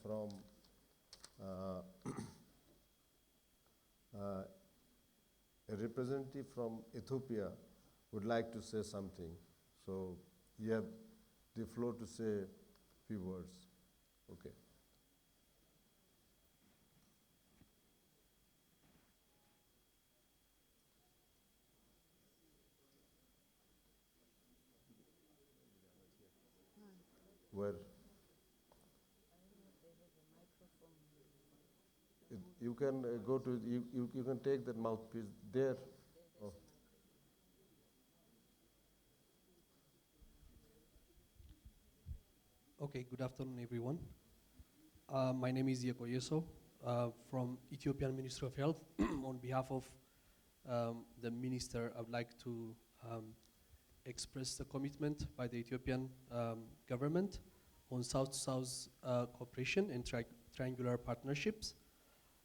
A: from a representative from Ethiopia would like to say something. So you have the floor to say a few words. Okay. Where? You can go to, you can take that mouthpiece there. Oh.
G: Okay, good afternoon, everyone. My name is Yeko Yeso from Ethiopian Ministry of Health. On behalf of the minister, I would like to express the commitment by the Ethiopian government on South-to-South cooperation and triangular partnerships.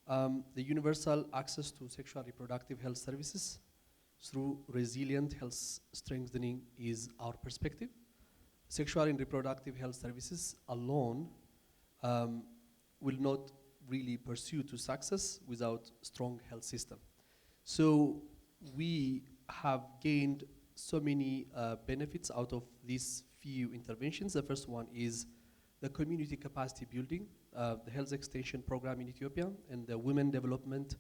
G: The universal access to sexual reproductive health services through resilient health strengthening is our perspective. Sexual and reproductive health services alone will not really pursue to success without strong health system. So we have gained so many benefits out of these few interventions. The first one is the community capacity building, the health extension program in Ethiopia, and the women development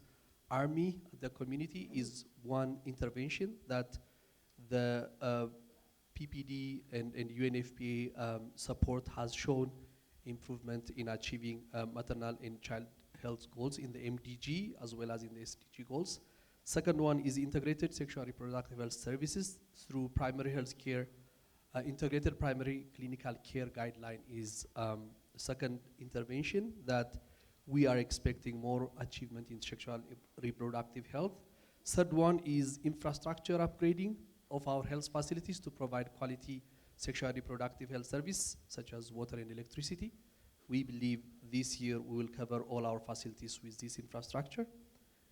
G: army, the community is one intervention that the PPD and UNFPA support has shown improvement in achieving maternal and child health goals in the MDG as well as in the SDG goals. Second one is integrated sexual reproductive health services through primary health care. Integrated primary clinical care guideline is second intervention that we are expecting more achievement in sexual reproductive health. Third one is infrastructure upgrading of our health facilities to provide quality sexual reproductive health service such as water and electricity. We believe this year we will cover all our facilities with this infrastructure.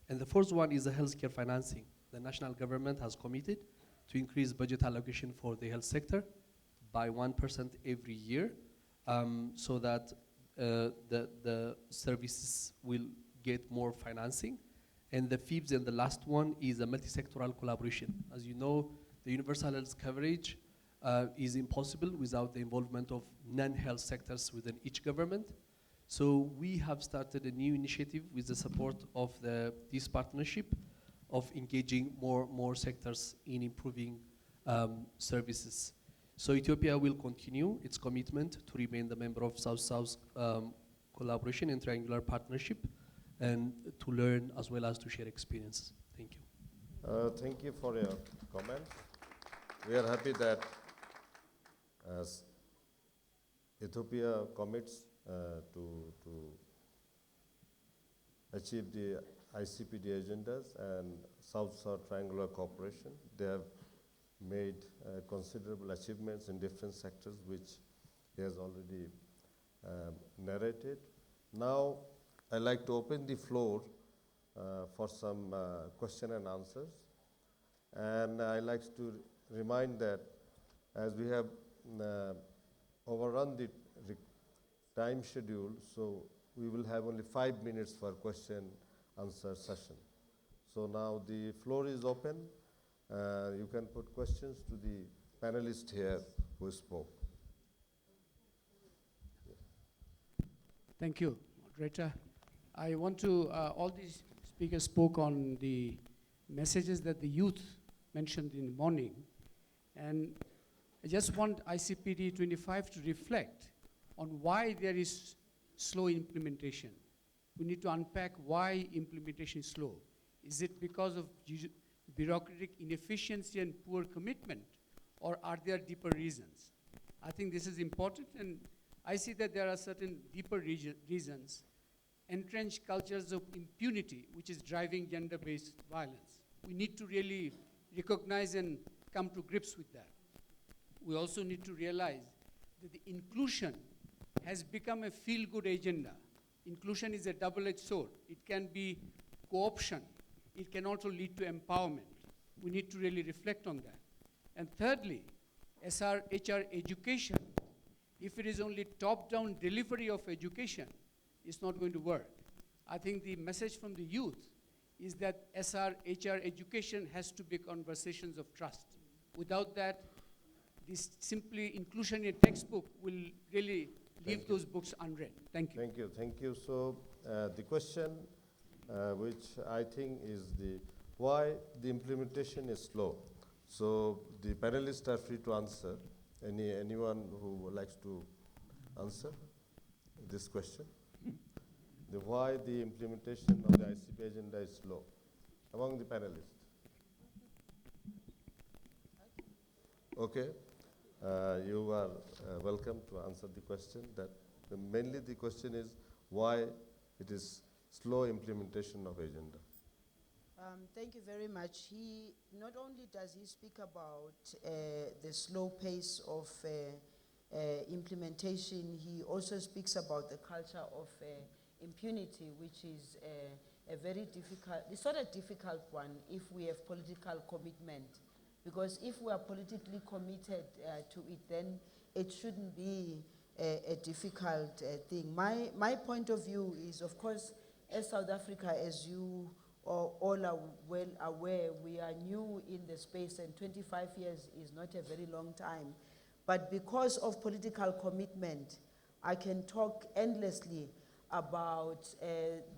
G: And the fourth one is the healthcare financing. The national government has committed to increase budget allocation for the health sector by 1% every year so that the services will get more financing. And the fifth and the last one is a multi-sectoral collaboration. As you know, the universal health coverage is impossible without the involvement of non-health sectors within each government. So we have started a new initiative with the support of this partnership of engaging more sectors in improving services. So Ethiopia will continue its commitment to remain the member of South-South collaboration and triangular partnership and to learn as well as to share experience. Thank you.
A: Thank you for your comments. We are happy that as Ethiopia commits to achieve the ICPD agendas and South-South triangular cooperation, they have made considerable achievements in different sectors, which he has already narrated. Now, I'd like to open the floor for some question and answers. And I'd like to remind that as we have overrun the time schedule, so we will have only 5 minutes for question answer session. So now the floor is open. You can put questions to the panelists here who spoke.
H: Thank you, moderator. I want to, all these speakers spoke on the messages that the youth mentioned in the morning. And I just want ICPD 25 to reflect on why there is slow implementation. We need to unpack why implementation is slow. Is it because of bureaucratic inefficiency and poor commitment, or are there deeper reasons? I think this is important, and I see that there are certain deeper reasons. Entrenched cultures of impunity, which is driving gender-based violence. We need to really recognize and come to grips with that. We also need to realize that the inclusion has become a feel-good agenda. Inclusion is a double-edged sword. It can be co-option. It can also lead to empowerment. We need to really reflect on that. And thirdly, SRHR education, if it is only top-down delivery of education, it's not going to work. I think the message from the youth is that SRHR education has to be conversations of trust. Without that, this simply inclusion in a textbook will really leave those books unread. Thank you.
A: Thank you, thank you. So the question, which I think is why the implementation is slow. So the panelists are free to answer. Anyone who likes to answer this question? Why the implementation of the ICP agenda is slow among the panelists? Okay, you are welcome to answer the question. Mainly the question is why it is slow implementation of agenda.
E: Thank you very much. He not only does he speak about the slow pace of implementation, he also speaks about the culture of impunity, which is a very difficult, it's not a difficult one if we have political commitment. Because if we are politically committed to it, then it shouldn't be a difficult thing. My point of view is, of course, as South Africa, as you all are well aware, we are new in the space, and 25 years is not a very long time. But because of political commitment, I can talk endlessly about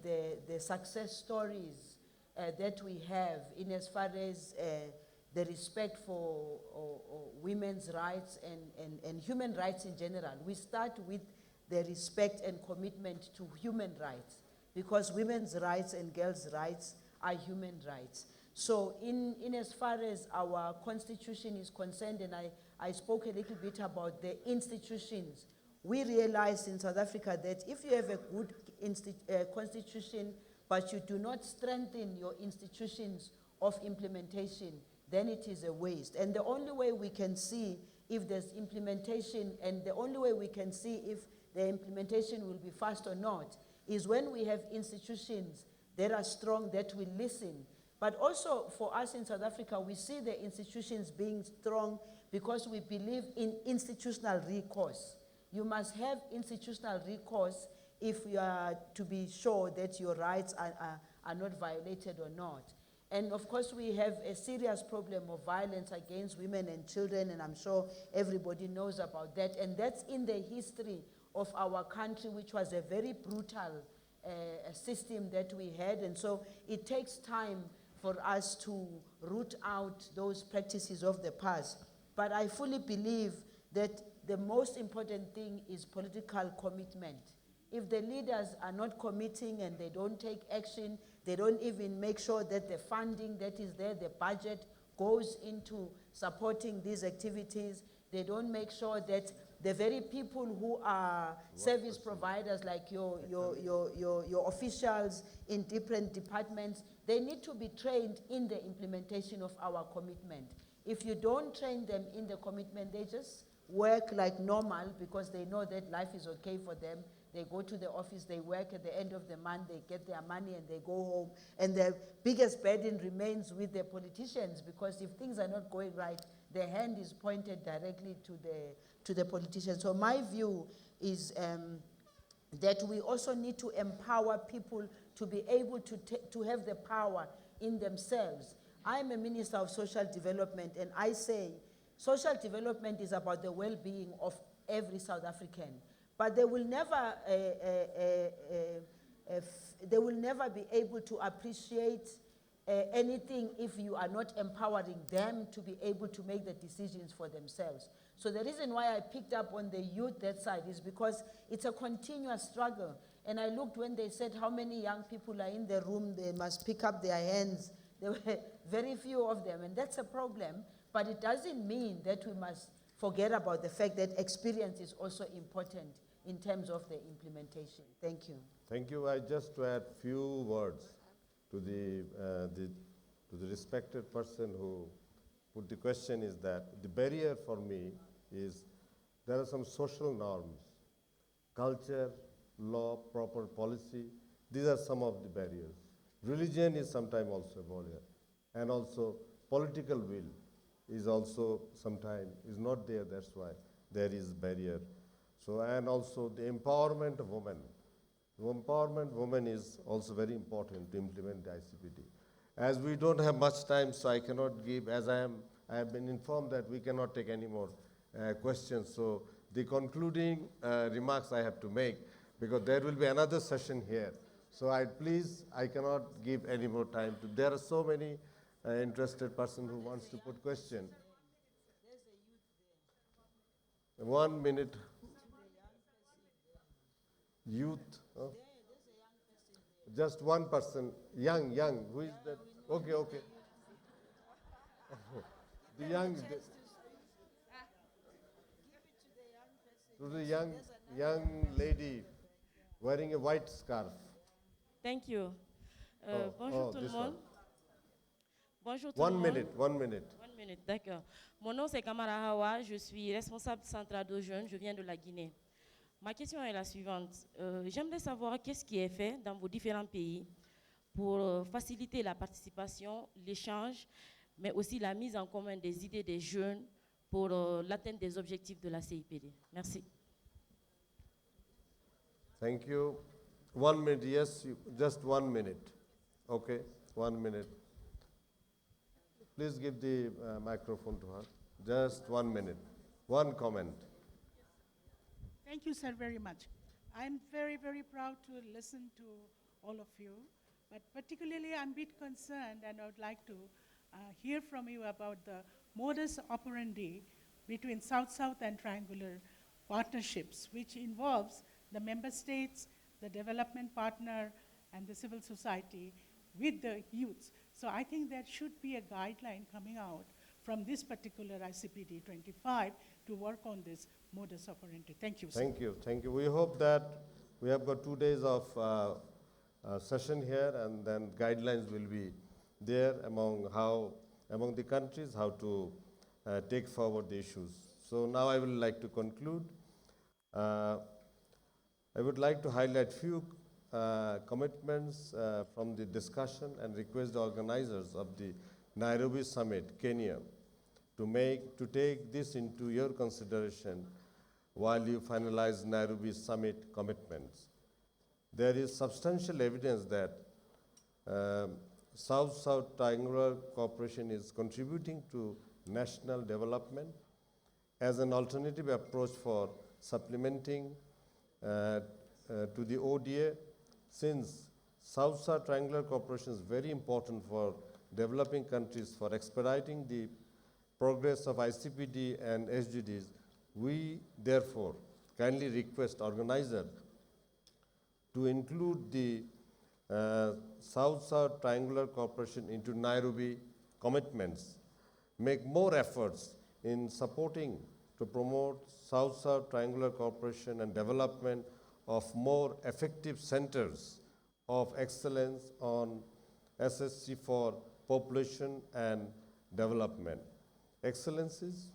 E: the success stories that we have in as far as the respect for women's rights and human rights in general. We start with the respect and commitment to human rights, because women's rights and girls' rights are human rights. So in as far as our constitution is concerned, and I spoke a little bit about the institutions, we realize in South Africa that if you have a good constitution, but you do not strengthen your institutions of implementation, then it is a waste. And the only way we can see if there's implementation, and the only way we can see if the implementation will be fast or not, is when we have institutions that are strong, that will listen. But also for us in South Africa, we see the institutions being strong because we believe in institutional recourse. You must have institutional recourse if you are to be sure that your rights are not violated or not. And of course, we have a serious problem of violence against women and children, and I'm sure everybody knows about that. And that's in the history of our country, which was a very brutal system that we had. And so it takes time for us to root out those practices of the past. But I fully believe that the most important thing is political commitment. If the leaders are not committing and they don't take action, they don't even make sure that the funding that is there, the budget, goes into supporting these activities. They don't make sure that the very people who are service providers, like your officials in different departments, they need to be trained in the implementation of our commitment. If you don't train them in the commitment, they just work like normal because they know that life is okay for them. They go to the office, they work, at the end of the month, they get their money and they go home. And the biggest burden remains with the politicians, because if things are not going right, the hand is pointed directly to the politicians. So my view is that we also need to empower people to be able to have the power in themselves. I'm a minister of social development, and I say social development is about the well-being of every South African. But they will never be able to appreciate anything if you are not empowering them to be able to make the decisions for themselves. So the reason why I picked up on the youth that side is because it's a continuous struggle. And I looked when they said how many young people are in the room, they must pick up their hands. There were very few of them, and that's a problem. But it doesn't mean that we must forget about the fact that experience is also important in terms of the implementation. Thank you.
A: Thank you. I just to add few words to the respected person who put the question is that the barrier for me is there are some social norms, culture, law, proper policy. These are some of the barriers. Religion is sometimes also a barrier. And also political will is also sometimes is not there, that's why there is barrier. So, and also the empowerment of women. The empowerment of women is also very important to implement the ICPD. As we don't have much time, so I cannot give, as I have been informed that we cannot take any more questions. So the concluding remarks I have to make, because there will be another session here. So I cannot give any more time. There are so many interested person who wants to put question. 1 minute. Youth. Huh? Just one person, young, who is that? Okay. The young, to the young lady wearing a white scarf.
I: Thank you.
A: Oh,
I: Bonjour tout le
A: this
I: monde.
A: one.
I: Bonjour tout le
A: 1
I: monde.
A: minute, 1 minute.
I: 1 minute, d'accord. Mon nom c'est Kamara Hawa, je suis responsable central de jeunes, je viens de la Guinée. Ma question est la suivante. J'aimerais savoir qu'est-ce qui est fait dans vos différents pays pour faciliter la participation, l'échange, mais aussi la mise en commun des idées des jeunes pour l'atteinte des objectifs de la CIPD. Merci.
A: Thank you. 1 minute, yes, just 1 minute. Okay, 1 minute. Please give the microphone to her. Just 1 minute. One comment.
J: Thank you, sir, very much. I'm very, very proud to listen to all of you, but particularly I'm a bit concerned, and I would like to hear from you about the modus operandi between South-South and triangular partnerships, which involves the member states, the development partner, and the civil society with the youths. So I think there should be a guideline coming out from this particular ICPD 25 to work on this modus operandi. Thank you, sir.
A: Thank you. We hope that we have got 2 days of session here, and then guidelines will be there among the countries how to take forward the issues. So now I would like to conclude. I would like to highlight few commitments from the discussion and request the organizers of the Nairobi Summit, Kenya, to take this into your consideration while you finalize Nairobi Summit commitments. There is substantial evidence that South-South Triangular Cooperation is contributing to national development as an alternative approach for supplementing to the ODA, since South-South Triangular Cooperation is very important for developing countries for expediting the progress of ICPD and SDGs. We therefore kindly request organizer to include the South-South Triangular Cooperation into Nairobi commitments, make more efforts in supporting to promote South-South Triangular Cooperation and development of more effective centers of excellence on SSC for population and development. Excellencies,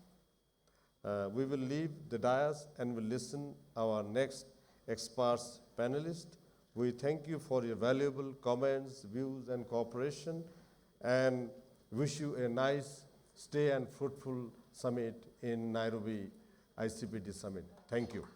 A: we will leave the dais and will listen our next experts panelist. We thank you for your valuable comments, views, and cooperation, and wish you a nice stay and fruitful summit in Nairobi ICPD Summit. Thank you.